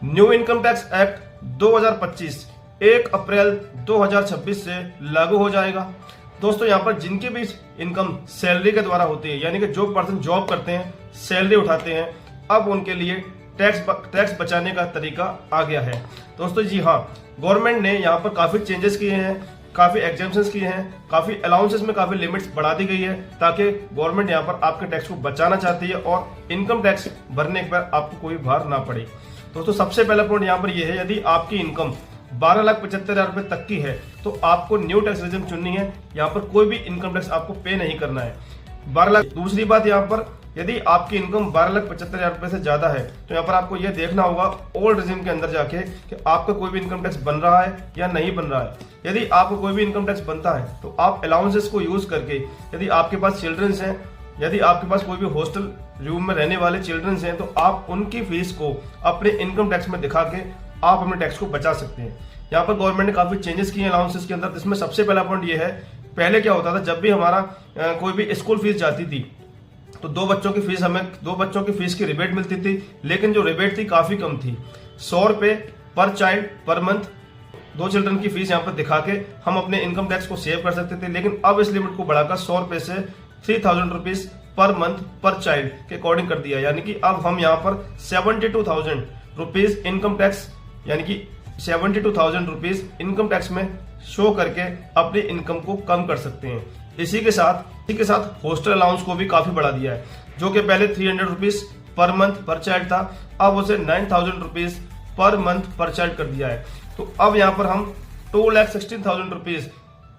New income tax act 2025 1 अप्रैल 2026 से लागू हो जाएगा। दोस्तों यहाँ पर जिनकी भी इनकम सैलरी के द्वारा होती है, यानी कि जो पर्सन जॉब करते हैं, सैलरी उठाते हैं, अब उनके लिए टैक्स बचाने का तरीका आ गया है। दोस्तों जी हाँ, गवर्नमेंट ने यहाँ पर काफी चेंजेस किए हैं, काफी एग्जाम्पशंस किए हैं, काफी अलाउंसेस में काफी लिमिट्स बढ़ा दी गई है, ताकि गवर्नमेंट यहाँ पर आपके टैक्स को बचाना चाहती है और इनकम टैक्स भरने के बाद आपको कोई भार ना पड़े। दोस्तों सबसे पहला पॉइंट यहाँ पर यह है, यदि आपकी इनकम 12,75,000 रुपए तक की है तो आपको न्यू टैक्स रेजिम चुननी है। यहाँ पर कोई भी इनकम टैक्स आपको पे नहीं करना है। 12 लाख। दूसरी बात, यहाँ पर यदि आपकी इनकम 12,75,000 रुपए से ज्यादा है तो यहाँ पर आपको यह देखना होगा ओल्ड रेजिम के अंदर जाके कि आपका कोई भी इनकम टैक्स बन रहा है या नहीं बन रहा है। यदि आपको कोई भी इनकम टैक्स बनता है तो आप अलाउंसेस को यूज करके, यदि आपके पास चिल्ड्रंस हैं, यदि आपके पास कोई भी हॉस्टल रूम में रहने वाले चिल्ड्रंस हैं, तो आप उनकी फीस को अपने इनकम टैक्स में दिखा के आप अपने टैक्स को बचा सकते हैं। यहाँ पर गवर्नमेंट ने काफी चेंजेस किए हैं अलाउंसेस के अंदर। इसमें सबसे पहला पॉइंट ये है, पहले क्या होता था, जब भी हमारा कोई भी स्कूल फीस जाती थी तो दो बच्चों की फीस की रिबेट मिलती थी, लेकिन जो रिबेट थी काफी कम थी। 100 रुपए पर चाइल्ड पर मंथ, 2 चिल्ड्रन की फीस यहाँ पर दिखा के हम अपने इनकम टैक्स को सेव कर सकते थे। लेकिन अब इस लिमिट को बढ़ाकर 100 रुपए से 3,000 रुपीज पर मंथ पर चाइल्ड के अकॉर्डिंग कर दिया, यानी कि अब हम यहाँ पर 72,000 रुपीज इनकम टैक्स, यानी कि 72,000 रुपीज इनकम टैक्स में शो करके अपनी इनकम को कम कर सकते हैं। इसी के साथ हॉस्टल अलाउंस को भी काफी बढ़ा दिया है, जो कि पहले 300 रुपीज पर मंथ पर चाइल्ड था, अब उसे 9,000 रुपीज पर मंथ पर चाइल्ड कर दिया है। तो अब यहाँ पर हम 2,16,000 रुपीज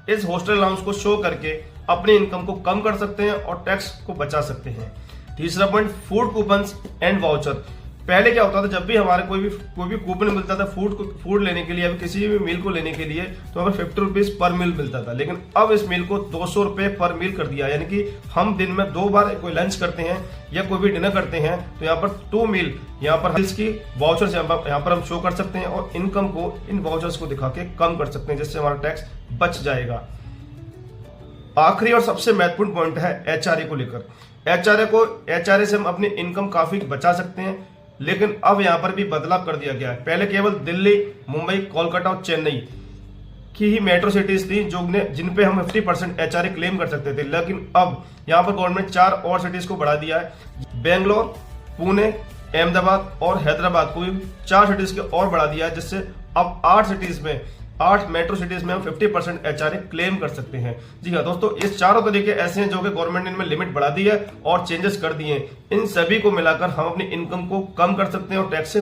इस हॉस्टल अलाउंस को शो करके अपनी इनकम को कम कर सकते हैं और टैक्स को बचा सकते हैं। तीसरा point, food coupons and voucher. पहले क्या होता था, जब भी हमारे कोई भी कूपन मिलता था फूड लेने के लिए या किसी भी मील को लेने के लिए, तो हमें 50 रुपीज पर मील मिलता था। लेकिन अब इस मील को 200 रुपए पर मील कर दिया, यानी कि हम दिन में 2 बार कोई लंच करते हैं या कोई भी डिनर करते हैं तो यहाँ पर 2 मील यहाँ पर इसकी वाउचर्स यहाँ पर हम शो कर सकते हैं और इनकम को इन वाउचर्स को दिखा के कम कर सकते हैं, जिससे हमारा टैक्स बच जाएगा। आखिरी और सबसे महत्वपूर्ण पॉइंट है एचआरए को लेकर। एचआरए से हम अपनी इनकम काफी बचा सकते हैं, लेकिन अब यहां पर भी बदलाव कर दिया गया है। पहले केवल दिल्ली, मुंबई, कोलकाता और चेन्नई की ही मेट्रो सिटीज थी जिन पे हम 50% एचआरए क्लेम कर सकते थे, लेकिन अब यहां पर गवर्नमेंट 4 और सिटीज को बढ़ा दिया है। बेंगलोर, पुणे, अहमदाबाद और हैदराबाद को भी 4 सिटीज के और बढ़ा दिया है, जिससे अब 8 मेट्रो सिटीज में हम 50% एचआरए क्लेम कर सकते हैं। जी हाँ दोस्तों, इस चारों तरीके ऐसे हैं जो कि गवर्नमेंट ने इनमें लिमिट बढ़ा दी है और चेंजेस कर दिए हैं। इन सभी को मिलाकर हम अपनी इनकम को कम कर सकते हैं और टैक्स से